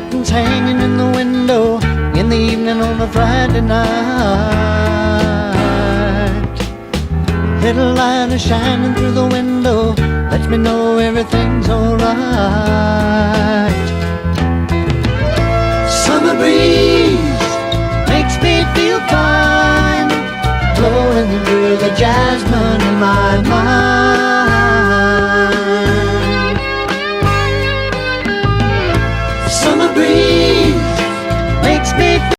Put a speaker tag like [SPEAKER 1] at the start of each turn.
[SPEAKER 1] curtains hanging in the window in the evening on a Friday night. Little light is shining through the window, lets me know everything's alright. Summer breeze makes me feel fine, blowing through the jasmine in my mind.